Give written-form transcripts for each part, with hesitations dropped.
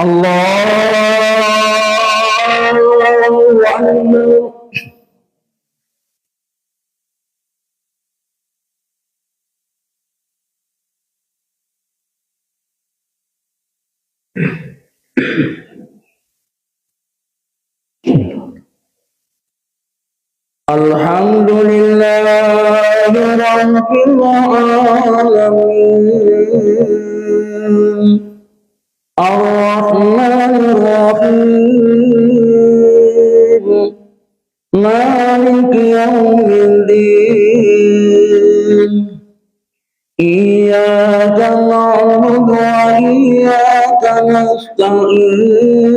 Allahu Akbar. Alhamdulillahi rabbil alamin. Ar-Rahmanir Rahim. Maliki yaumiddin. Iyyaka na'budu wa iyyaka nasta'in.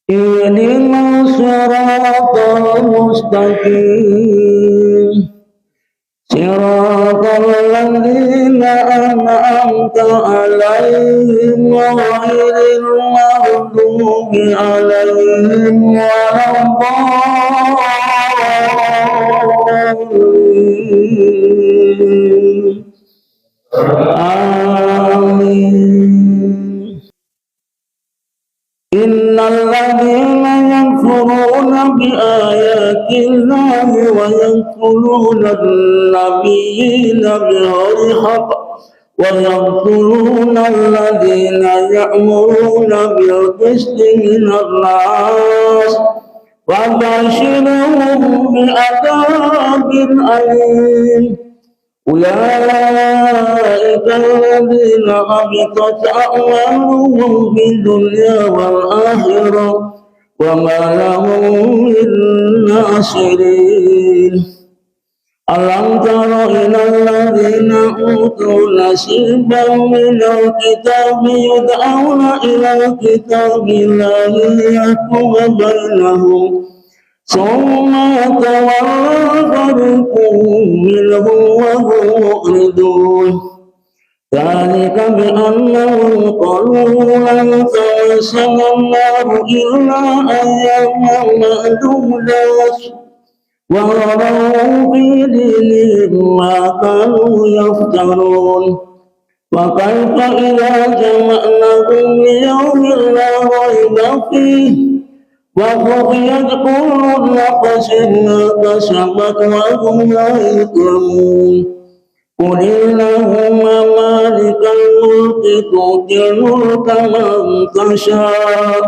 Ihdinas siratal mustaqim. Siratal ladzina an'amta 'alaihim ghairil maghdubi 'alaihim waladdallin. Amin. Innal ladzina yakfuruna bi ayatillahi wa yaqtuluna an-nabiyyina bighairi haqq wa yaqtuluna alladhina ya'muruna bil qisti minan nas fabashshirhum bi adzabin alim. أولئك الذين حبطت أعمالهم في الدنيا والآخرة وما لهم من ناصرين. ألم تر إلى الذين أوتوا نصيبا من الكتاب يدعون إلى كتاب الله ليحكم بينهم ثم يتولى فريق منهم وهم معرضون. ذلك بأنهم قالوا لن تمسنا النار إلا أياما معدودات وغروا في دينهم ما كانوا يفترون. وكيف إذا جمعناهم ليوم لا ريب فيه وقضيت كل نفس ما كسبت وهم لا يظلمون. قل اللهم مالك الملك تؤتي الملك من تشاء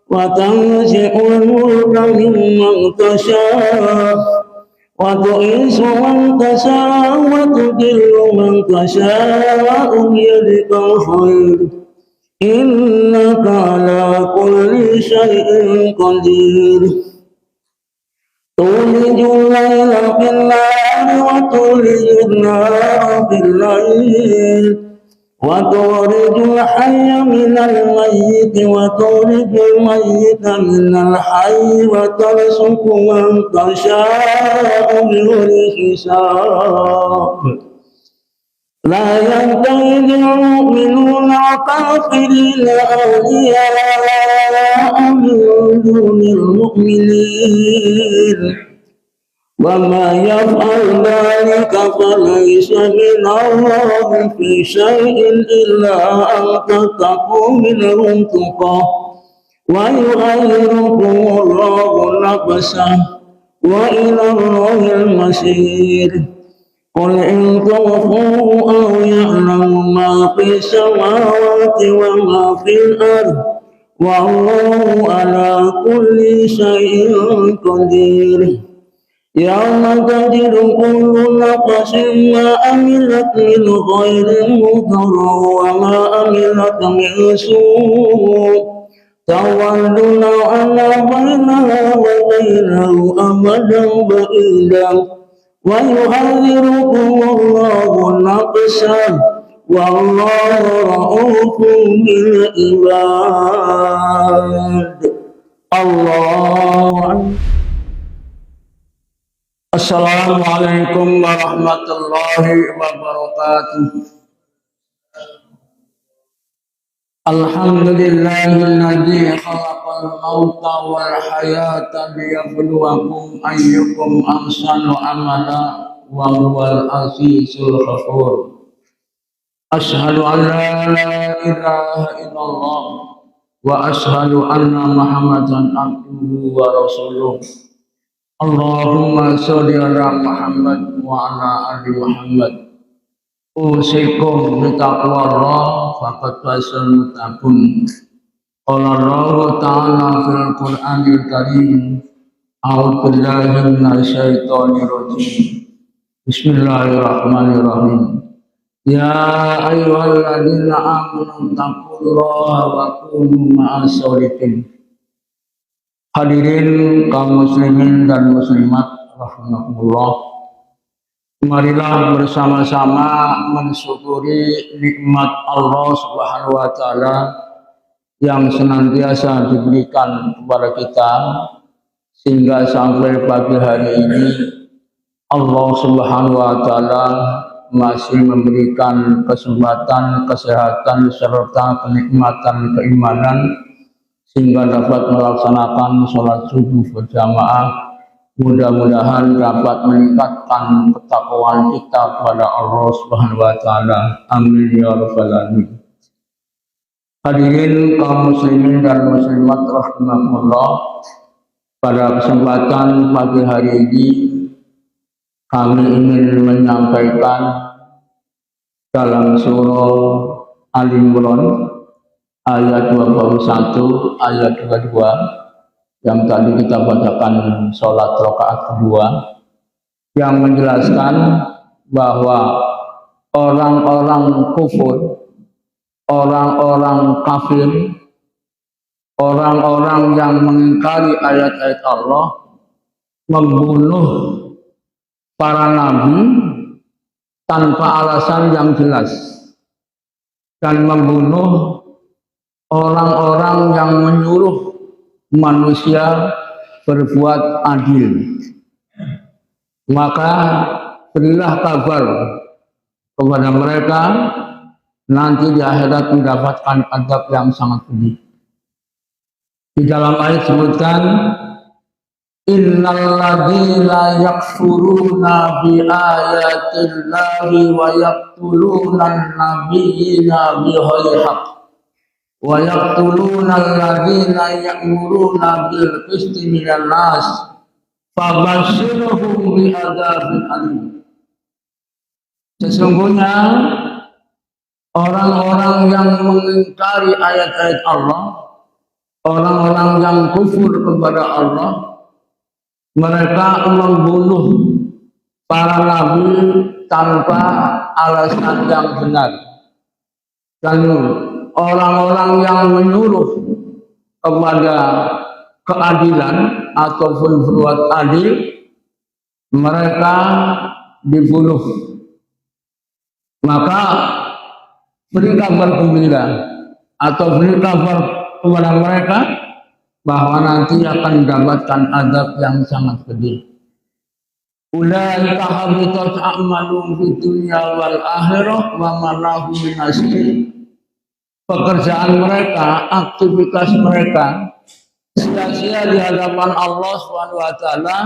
وتنزع الملك ممن تشاء وتعز من تشاء وتذل من تشاء بيدك الخير إنك على كل شيء قدير. تولج الليل في النهار وتولج النهار في الليل وتخرج الحي من الميت وتخرج الميت من الحي وترزق من تشاء بغير حساب. لا يتخذ المؤمنون الكافرين أولياء من دون المؤمنين وما يفعل ذلك فليس من الله في شيء إلا أن تتقوا منهم تقاه ويغيركم الله نفسه وإلى الله المصير. قل إن تخفوا أو يعلم ما في السماوات وما في الأرض والله على كل شيء قدير. يوم تجد كل نفس ما عملت من خير محضرا وما عملت من سوء تود لو أن بينها وبينه أمدا بعيدا ويحذركم الله نفسه والله رؤوف بالعباد. الله. Assalamualaikum warahmatullahi wabarakatuh. Alhamdulillahilladzi khalaqal mauta wal hayata liyabluwakum ayyukum ahsanu amala wa huwal azizul ghafur. Asyhadu an la ilaha illallah wa asyhadu anna Muhammadan abduhu wa rasuluh. Allahumma sholli ala Muhammad wa ala ali Muhammad. Usikum bitaqwallah faqad fasal muttaqun. Qala Allah ta'ala fil Qur'anil Karim. A'udzu billahi minasyaitonir rajim. Bismillahirrahmanirrahim. Ya ayyuhalladzina amanu taqullaha wa kunu ma'as sholihin. Hadirin kaum muslimin dan muslimat rahimakumullah. Marilah bersama-sama mensyukuri nikmat Allah Subhanahu wa taala yang senantiasa diberikan kepada kita sehingga sampai pagi hari ini Allah Subhanahu wa taala masih memberikan kesempatan, kesehatan serta kenikmatan keimanan sehingga dapat melaksanakan sholat subuh berjamaah. Mudah-mudahan dapat meningkatkan ketakwaan kita kepada Allah Subhanahu wa taala. Amin ya rabbal alamin. Hadirin kaum muslimin dan muslimat rahimakumullah, pada kesempatan pagi hari ini kami ingin menyampaikan dalam surah Al-Imran ayat 21, ayat 22 yang tadi kita bacakan sholat rakaat kedua, yang menjelaskan bahwa orang-orang kufur, orang-orang kafir, orang-orang yang mengingkari ayat-ayat Allah, membunuh para nabi tanpa alasan yang jelas dan membunuh orang-orang yang menyuruh manusia berbuat adil. Maka berilah kabar kepada mereka nanti di akhirat mendapatkan azab yang sangat pedih. Di dalam ayat disebutkan innal ladzina yakfuruna bi ayatillahi wa yaqtuluna an-nabiyyina bighairi haqq wa yaqtuluna alladzina ya'muruna bil qisti minan nas fabashshirhum bi adzabin alim. Sesungguhnya orang-orang yang mengingkari ayat-ayat Allah, orang-orang yang kufur kepada Allah, mereka membunuh para nabi tanpa alasan yang benar. Dan orang-orang yang menyuruh kepada keadilan ataupun berbuat adil, mereka dibunuh. Maka beri kabar gembira atau beri kabar kepada mereka bahwa nanti akan mendapatkan azab yang sangat pedih. Ulaika habitat a'malum fid dunya wal akhirah wa ma lahum min nasir. Pekerjaan mereka, aktivitas mereka sia-sia di hadapan Allah Subhanahu wa taala,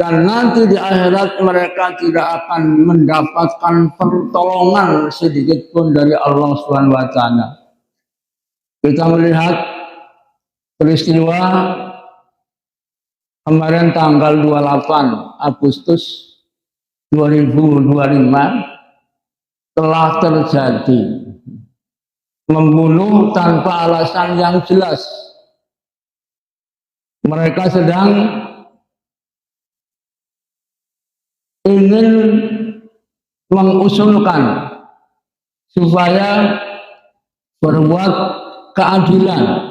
dan nanti di akhirat mereka tidak akan mendapatkan pertolongan sedikit pun dari Allah Subhanahu wa taala. Kita melihat peristiwa kemarin tanggal 28 Agustus 2025 telah terjadi membunuh tanpa alasan yang jelas. Mereka sedang ingin mengusulkan supaya berbuat keadilan,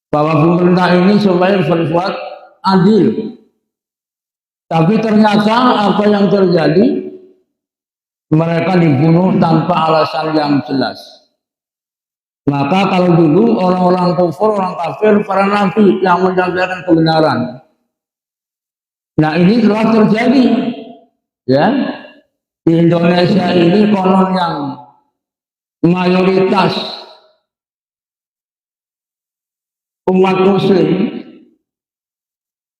bahwa pemerintah ini supaya berbuat adil. Tapi ternyata apa yang terjadi, mereka dibunuh tanpa alasan yang jelas. Maka kalau dulu orang-orang kufur, orang kafir, para nabi yang menyampaikan kebenaran. Nah ini telah terjadi, ya, di Indonesia ini konon yang mayoritas umat muslim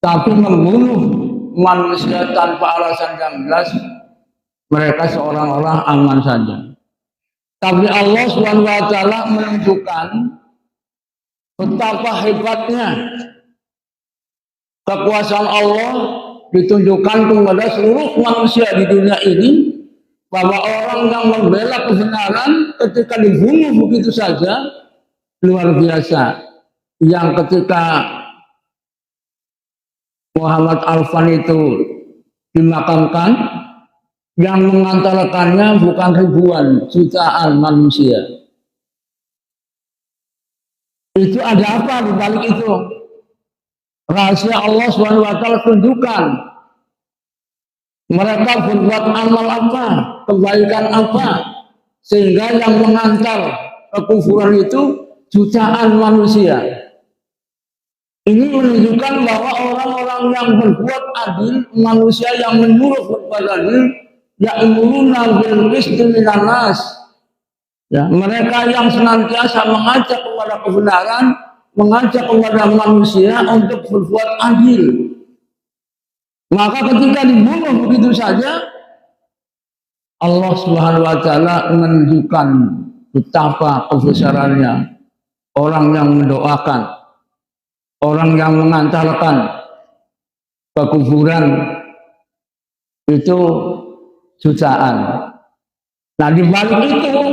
tapi membunuh manusia tanpa alasan yang jelas, mereka seolah-olah aman saja. Tapi Allah Subhanahu wa taala menunjukkan betapa hebatnya kekuasaan Allah ditunjukkan kepada seluruh manusia di dunia ini, bahwa orang yang membela kebenaran ketika dibunuh begitu saja luar biasa. Yang ketika Muhammad Alfan itu dimakamkan, yang mengantarkannya bukan ribuan, jutaan manusia. Itu ada apa di balik itu? Rahasia Allah SWT tunjukkan. Mereka berbuat amal apa, kebaikan apa, sehingga yang mengantar kekufuran itu jutaan manusia. Ini menunjukkan bahwa orang-orang yang berbuat adil, manusia yang menurut berbuat adil, ya'muruna bil qisti minan nas. Ya, mereka yang senantiasa mengajak kepada kebenaran, mengajak kepada manusia untuk berbuat adil. Maka ketika dibunuh begitu saja, Allah Subhanahu wa taala menunjukkan betapa kebesarannya orang yang mendoakan, orang yang mengantarkan kekufuran itu jutaan. Nah, di balik itu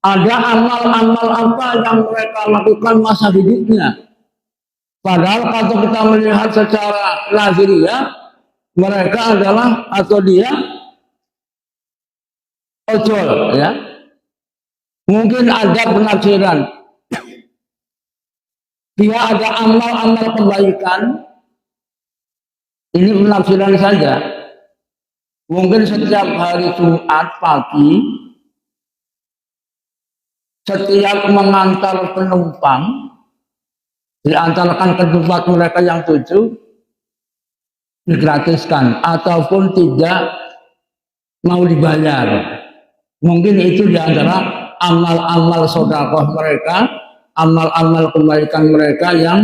ada amal-amal apa yang mereka lakukan masa hidupnya. Padahal kalau kita melihat secara lahiriah, mereka adalah atau dia ojol, ya. Mungkin ada penafsiran. Dia ada amal-amal kebaikan. Ini penafsiran saja. Mungkin setiap hari Jumat pagi, setiap mengantar penumpang, diantarkan ke tempat mereka yang tuju, digratiskan ataupun tidak mau dibayar. Mungkin itu diantara amal-amal sedekah mereka, amal-amal kebaikan mereka yang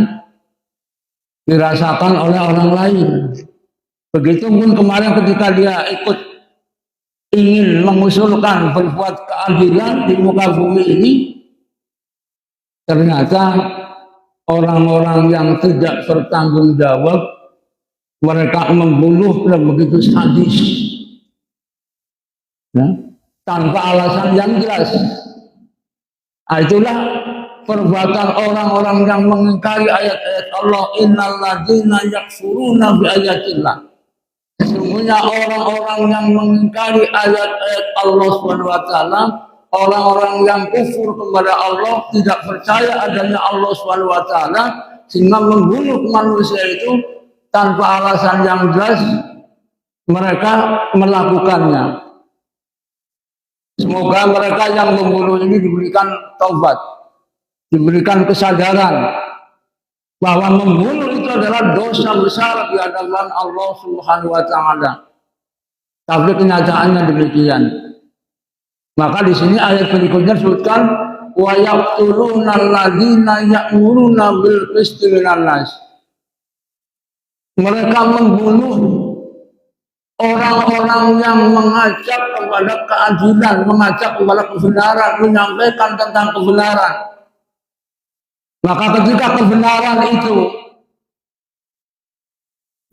dirasakan oleh orang lain. Begitupun kemarin ketika dia ikut ingin mengusulkan berbuat keadilan di muka bumi ini, ternyata orang-orang yang tidak bertanggung jawab, mereka membunuh dan begitu sadis, ya, tanpa alasan yang jelas. Nah, itulah perbuatan orang-orang yang mengingkari ayat-ayat Allah. Innal ladzina yakfuruna bi ayatillah. Sesungguhnya orang-orang yang mengingkari ayat-ayat Allah Subhanahu wa taala, orang-orang yang kufur kepada Allah, tidak percaya adanya Allah Subhanahu wa taala, sehingga membunuh manusia itu tanpa alasan yang jelas, mereka melakukannya. Semoga mereka yang membunuh ini diberikan taubat, diberikan kesadaran bahwa membunuh itu adalah dosa besar di hadapan Allah Subhanahu wa taala. Tapi kenyataannya demikian. Maka di sini ayat berikutnya disebutkan wa yaqtuluna alladzina ya'muruna bil qisti minan nas. Mereka membunuh orang-orang yang mengajak kepada keadilan, mengajak kepada kebenaran, menyampaikan tentang kebenaran. Maka ketika kebenaran itu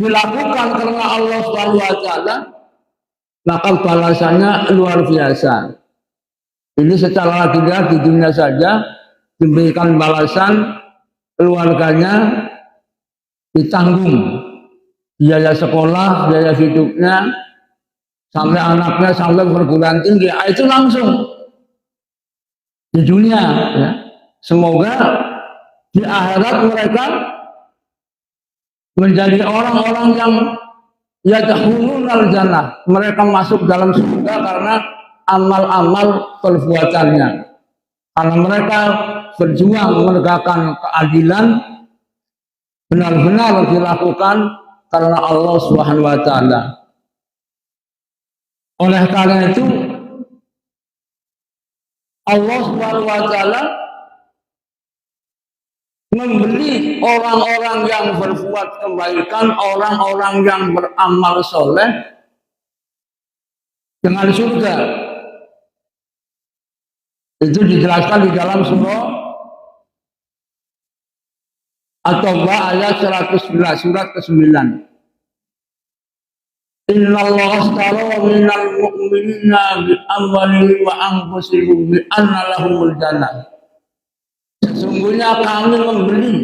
dilakukan karena Allah Subhanahu wa taala, maka balasannya luar biasa. Ini secara lahiriah di dunia saja diberikan balasan, keluarganya ditanggung biaya sekolah, biaya hidupnya, sampai anaknya sampai perguruan tinggi, itu langsung di dunia, ya. Semoga di akhirat mereka menjadi orang-orang yang yadkhulunal jannah, mereka masuk dalam surga karena amal-amal perbuatannya, karena mereka berjuang menegakkan keadilan, benar-benar dilakukan karena Allah Subhanahu wa taala. Oleh karena itu Allah Subhanahu wa taala memberi orang-orang yang berbuat kebaikan, orang-orang yang beramal soleh dengan surga. Itu dijelaskan di dalam surah At-Taubah ayat 111, surat ke-9. Innallaha ashtara minal mu'minina bi amwalihim wa anfusihim bi anna lahumul jannah. Sesungguhnya kami membeli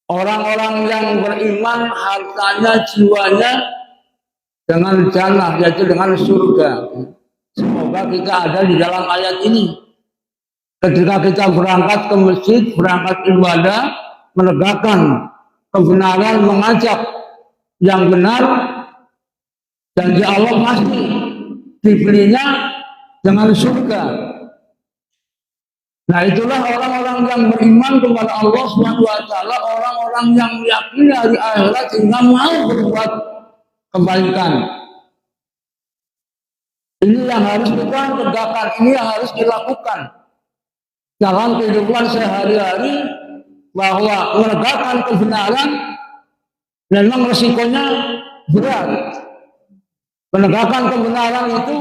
orang-orang yang beriman hartanya, jiwanya dengan jannah, yaitu dengan surga. Semoga kita ada di dalam ayat ini. Ketika kita berangkat ke masjid, berangkat ibadah, menegakkan kebenaran, mengajak yang benar, janji Allah pasti dibelinya dengan surga. Nah, itulah orang-orang yang beriman kepada Allah SWT, orang-orang yang meyakini hari akhirat sehingga mau berbuat kebaikan. Ini yang harus kita tegakkan, ini yang harus dilakukan dalam kehidupan sehari-hari, bahwa menegakkan kebenaran memang resikonya berat. Menegakkan kebenaran itu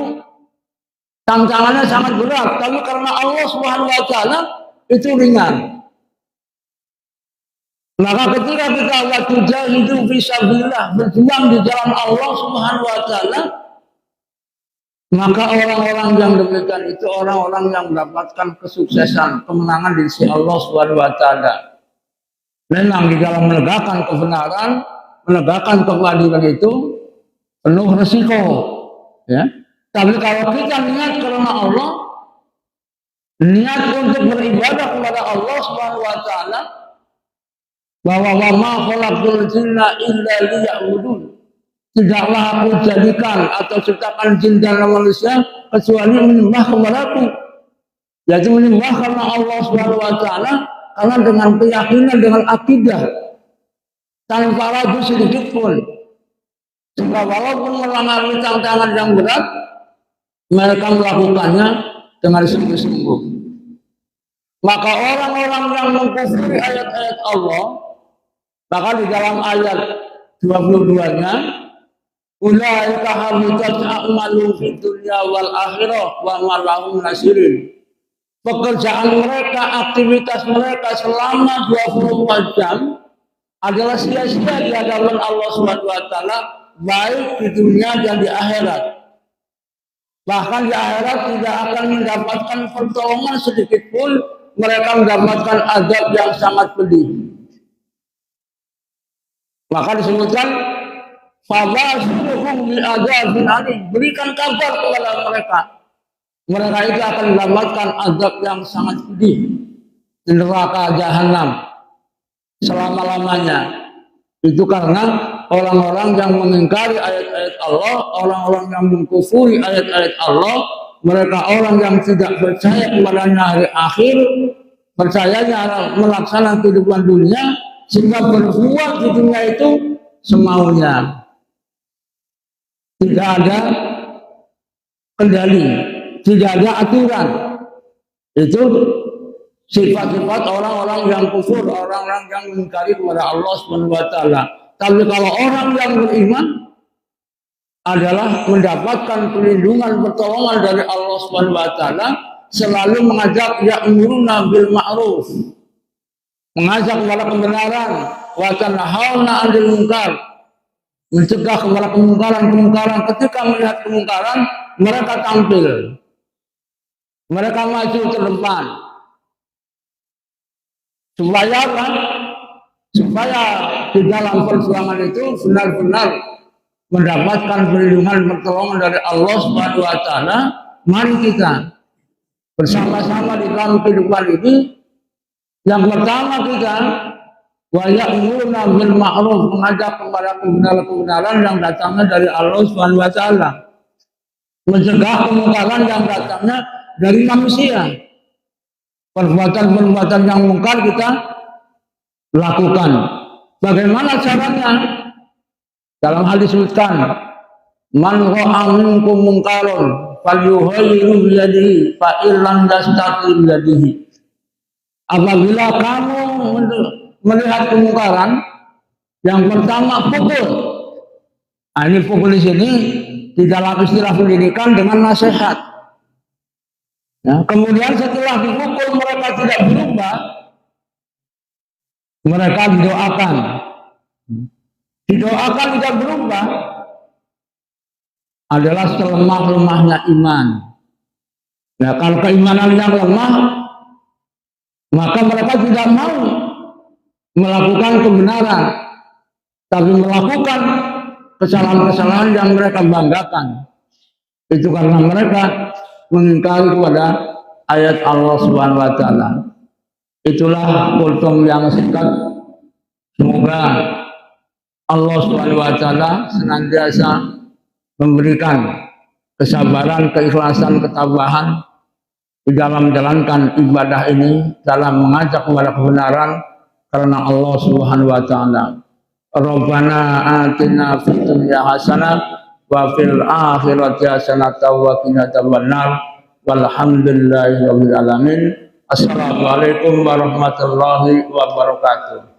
tantangannya sangat berat, tapi karena Allah SWT itu ringan. Maka ketika kita tujahidu fisabilillah, berjuang di jalan Allah SWT, maka orang-orang yang demikian itu orang-orang yang mendapatkan kesuksesan, kemenangan di sisi Allah SWT. Memang di dalam menegakkan kebenaran, menegakkan keadilan itu penuh resiko, ya. Tapi kalau kita niat karena Allah, niat untuk beribadah kepada Allah Subhanahu wa taala, bahwa wa ma khalaqtul jinna illa liya'budun. Tidaklah aku jadikan atau ciptakan jin dan manusia kecuali menyembah kepadaku. Yaitu menyembah karena Allah Subhanahu wa taala, karena dengan keyakinan, dengan akidah, tanpa ragu sedikit pun. Sehingga walaupun mengalami tantangan yang berat, mereka melakukannya dengan sungguh-sungguh. Maka orang-orang yang mengkufuri ayat-ayat Allah, maka di dalam ayat 22-nya, ulaika habitat a'malu fid dunya wal akhirah wa ma lahum nasirin. Pekerjaan mereka, aktivitas mereka selama 24 jam adalah sia-sia di hadapan Allah Subhanahu wa taala, baik di dunia dan di akhirat. Bahkan di akhirat tidak akan mendapatkan pertolongan sedikit pun, mereka mendapatkan azab yang sangat pedih. Maka disebutkan, fabashirhum bi'adzabin alim, berikan kabar kepada mereka. Mereka itu akan mendapatkan azab yang sangat pedih di neraka jahanam selama-lamanya. Itu karena orang-orang yang mengingkari ayat-ayat Allah, orang-orang yang mengkufuri ayat-ayat Allah, mereka orang yang tidak percaya kepada hari akhir, percayanya melaksanakan kehidupan dunia, sehingga berbuat di dunia itu semaunya. Tidak ada kendali, tidak ada aturan. Itu sifat-sifat orang-orang yang kufur, orang-orang yang mengingkari kepada Allah Subhanahu wa taala. Tapi kalau orang yang beriman adalah mendapatkan perlindungan, pertolongan dari Allah Subhanahu wa taala, selalu mengajak ya'muruna bil ma'ruf, mengajak kepada kebenaran, wa tanhauna 'anil munkar, mencegah kepada kemungkaran. Ketika melihat kemungkaran, mereka tampil, mereka maju ke depan. Supaya apa? Supaya di dalam perjuangan itu benar-benar mendapatkan perlindungan, pertolongan dari Allah Subhanahu wa taala. Mari kita bersama-sama di dalam kehidupan ini. Yang pertama kita wa ya'muruna bil ma'ruf, mengajak kepada kebenaran yang datangnya dari Allah Subhanahu wa taala. Mencegah kemungkaran yang datangnya dari manusia. Perbuatan-perbuatan yang mungkar kita lakukan. Bagaimana caranya? Dalam hal disebutkan, man ra'a minkum munkaron falyughayyirhu bi yadihi fa illam yastati' bi yadihi. Apabila kamu melihat kemungkaran, yang pertama pukul. Nah, ini pukul di sini di dalam istilah pendidikan dengan nasihat. Nah, kemudian setelah dipukul mereka tidak berubah, mereka didoakan tidak berubah, adalah selemah-lemahnya iman. Nah, kalau keimanan yang lemah, maka mereka tidak mau melakukan kebenaran, tapi melakukan kesalahan-kesalahan yang mereka banggakan. Itu karena mereka mengingkari kepada ayat Allah Subhanahu wa taala. Itulah kultum yang singkat. Semoga Allah Subhanahu wa taala senantiasa memberikan kesabaran, keikhlasan, ketabahan di dalam menjalankan ibadah ini, dalam mengajak kepada kebenaran karena Allah Subhanahu wa taala. Rabbana atina fid dunya hasanah wa fil akhirati hasanah wa qina adzabannar. Walhamdulillahirabbil alamin. Assalamualaikum warahmatullahi wabarakatuh.